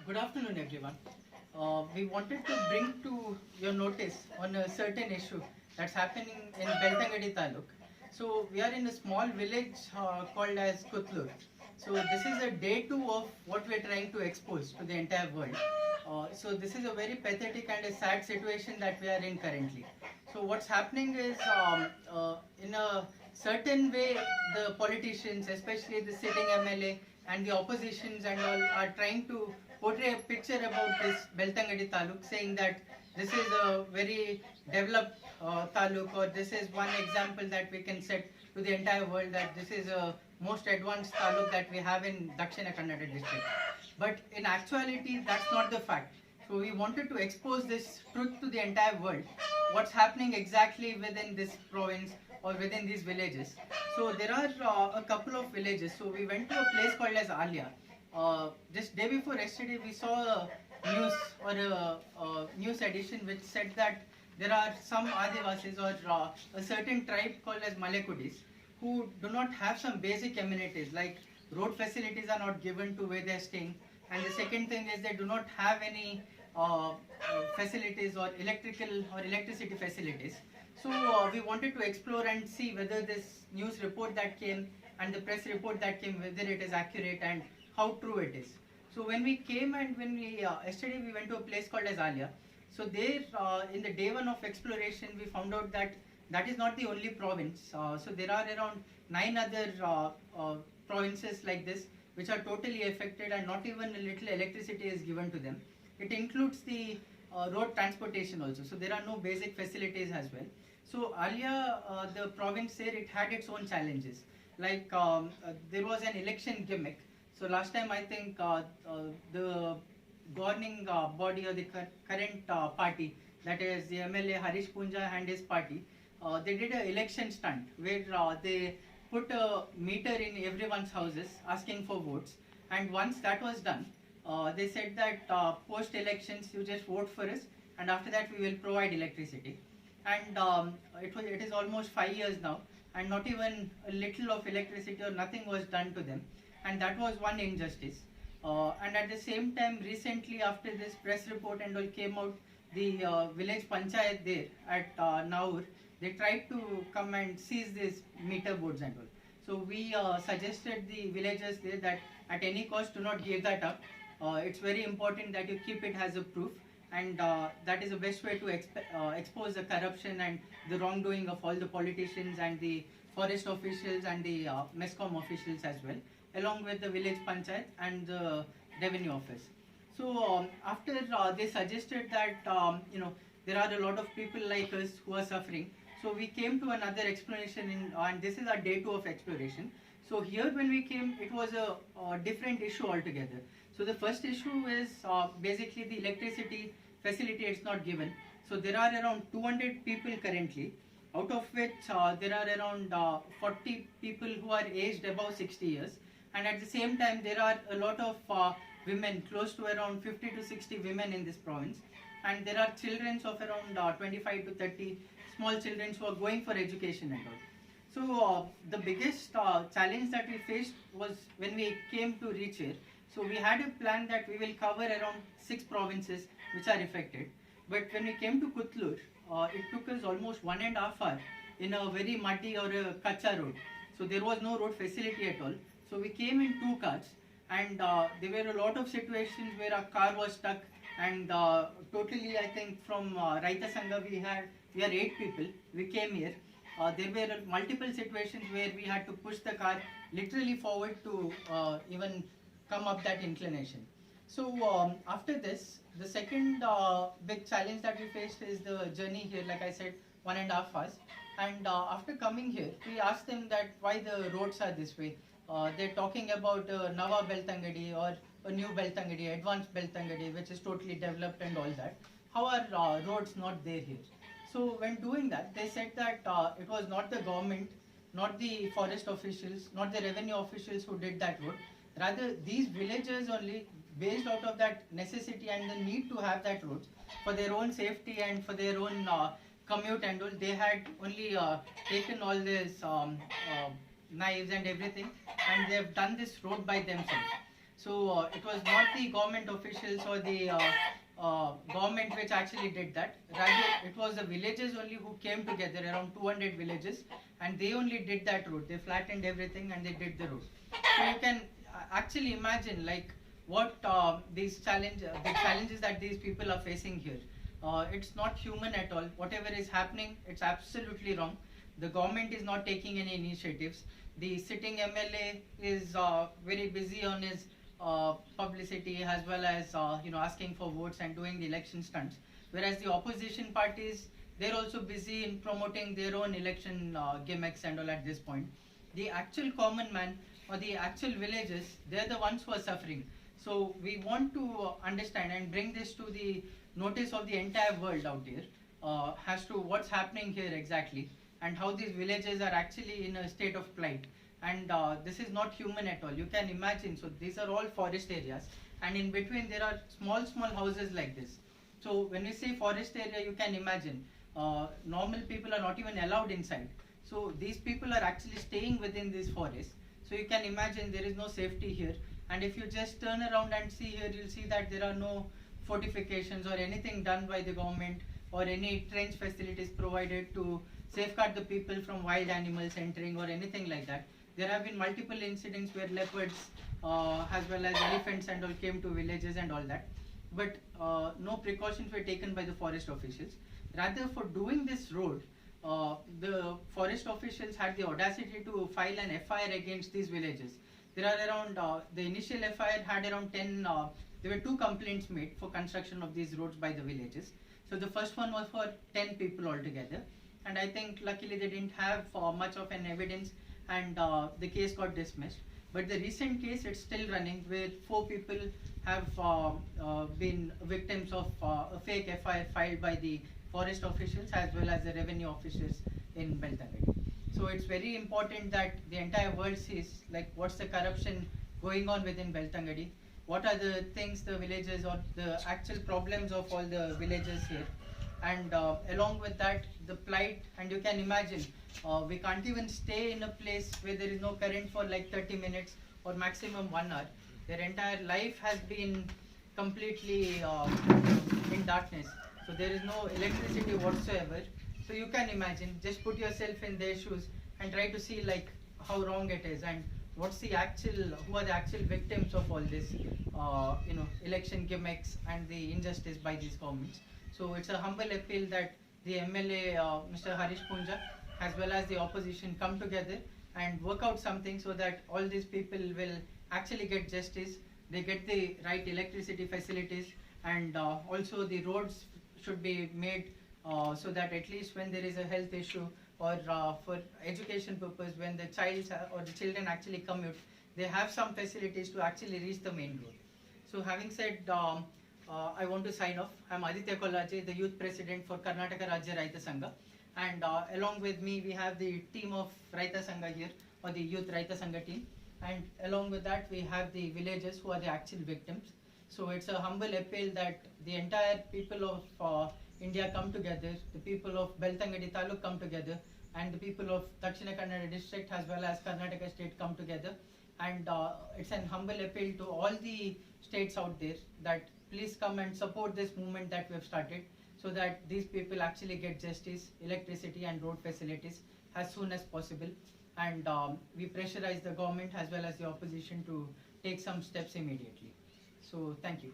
Good afternoon, everyone. We wanted to bring to your notice on a certain issue that's happening in Belthangady Taluk. So we are in a small village called as Kutlur. So this is a day two of what we're trying to expose to the entire world. So this is a very pathetic and a sad situation that we are in currently. So what's happening is, in a certain way, the politicians, especially the sitting MLA and the oppositions and all, are trying to portray a picture about this Belthangady Taluk, saying that this is a very developed taluk, or this is one example that we can set to the entire world, that this is a most advanced taluk that we have in Dakshina Kannada district. But in actuality, that's not the fact. So we wanted to expose this truth to the entire world, what's happening exactly within this province or within these villages. So there are a couple of villages. So we went to a place called as Alia. Just day before yesterday, we saw a news or a news edition which said that there are some Adivasis or a certain tribe called as Malekudis who do not have some basic amenities, like road facilities are not given to where they're staying, and the second thing is they do not have any facilities or electricity facilities. So we wanted to explore and see whether this news report that came and the press report that came, whether it is accurate and how true it is. So when we came and when we yesterday we went to a place called as Alia. So there, in the day one of exploration, we found out that that is not the only province. So there are around 9 other provinces like this which are totally affected, and not even a little electricity is given to them. It includes the road transportation also. So there are no basic facilities as well. So Alia, the province there, it had its own challenges. Like there was an election gimmick. So last time I think the governing body or the current party, that is the MLA Harish Punja and his party, they did an election stunt where they put a meter in everyone's houses asking for votes. And once that was done, they said that post elections you just vote for us, and after that we will provide electricity. And it is almost 5 years now, and not even a little of electricity or nothing was done to them, and that was one injustice. And at the same time, recently after this press report and all came out, the village panchayat there at Naur, they tried to come and seize these meter boards and all. So we suggested the villagers there that at any cost do not give that up. It's very important that you keep it as a proof, and that is the best way to expose the corruption and the wrongdoing of all the politicians and the forest officials and the MESCOM officials as well, along with the village panchayat and the revenue office. So after they suggested that there are a lot of people like us who are suffering, so we came to another exploration and this is our day 2 of exploration. So here when we came, it was a different issue altogether. So the first issue is basically the electricity facility is not given. So there are around 200 people currently, out of which there are around 40 people who are aged above 60 years. And at the same time, there are a lot of women, close to around 50 to 60 women in this province. And there are children of around 25 to 30 small children who are going for education and all. So the biggest challenge that we faced was when we came to reach here. So we had a plan that we will cover around 6 provinces which are affected. But when we came to Kutlur, it took us almost 1.5 hours in a very muddy or a kacha road. So there was no road facility at all. So we came in 2 cars, and there were a lot of situations where our car was stuck, and totally I think from Raita Sangha we are 8 people. We came here. There were multiple situations where we had to push the car literally forward to even come up that inclination. So after this, the second big challenge that we faced is the journey here, like I said, 1.5 hours. And after coming here, we asked them that why the roads are this way. They're talking about Nava Belthangady or a new Belthangady, advanced Belthangady, which is totally developed and all that. How are roads not there here? So when doing that, they said that it was not the government, not the forest officials, not the revenue officials who did that road. Rather, these villagers only, based out of that necessity and the need to have that road for their own safety and for their own commute and all, they had only taken all this knives and everything, and they have done this road by themselves. So it was not the government officials or the government which actually did that. Rather, it was the villages only who came together, around 200 villages, and they only did that road. They flattened everything and they did the road. So you can actually imagine like what the challenges that these people are facing here. It's not human at all. Whatever is happening, it's absolutely wrong. The government is not taking any initiatives. The sitting MLA is very busy on his publicity as well as asking for votes and doing the election stunts. Whereas the opposition parties, they're also busy in promoting their own election gimmicks and all at this point. The actual common man or the actual villages, they're the ones who are suffering. So we want to understand and bring this to the notice of the entire world out there as to what's happening here exactly and how these villages are actually in a state of plight. And this is not human at all. You can imagine. So these are all forest areas, and in between there are small houses like this. So when we say forest area, you can imagine normal people are not even allowed inside. So these people are actually staying within this forest. So you can imagine there is no safety here. And if you just turn around and see here, you'll see that there are no fortifications or anything done by the government or any trench facilities provided to safeguard the people from wild animals entering or anything like that. There have been multiple incidents where leopards as well as elephants and all came to villages and all that. But no precautions were taken by the forest officials. Rather, for doing this road, the forest officials had the audacity to file an FIR against these villages. There are around, the initial FIR had around 10, there were 2 complaints made for construction of these roads by the villages. So the first one was for 10 people altogether. And I think luckily they didn't have much of an evidence and the case got dismissed. But the recent case, it's still running where 4 people have been victims of a fake FIR filed by the forest officials as well as the revenue officials in Belthangady. So it's very important that the entire world sees like what's the corruption going on within Belthangady, what are the things the villages or the actual problems of all the villages here, and along with that the plight. And you can imagine we can't even stay in a place where there is no current for like 30 minutes or maximum 1 hour. Their entire life has been completely in darkness, so there is no electricity whatsoever. So you can imagine, just put yourself in their shoes and try to see like how wrong it is and what's the actual, who are the actual victims of all this election gimmicks and the injustice by these governments. So it's a humble appeal that the MLA Mr. Harish Punja as well as the opposition come together and work out something so that all these people will actually get justice, they get the right electricity facilities, and also the roads should be made so that at least when there is a health issue or for education purpose, when the child or the children actually commute, they have some facilities to actually reach the main road. So having said, I want to sign off. I'm Adithya Kollaje, the youth president for Karnataka Rajya Raita Sangha, and along with me we have the team of Raita Sangha here, or the youth Raita Sangha team, and along with that we have the villagers who are the actual victims. So it's a humble appeal that the entire people of India come together, the people of Belthangady Taluk come together, and the people of Dakshina Kannada district as well as Karnataka state come together. And it's an humble appeal to all the states out there that please come and support this movement that we have started so that these people actually get justice, electricity and road facilities as soon as possible. And we pressurize the government as well as the opposition to take some steps immediately. So thank you.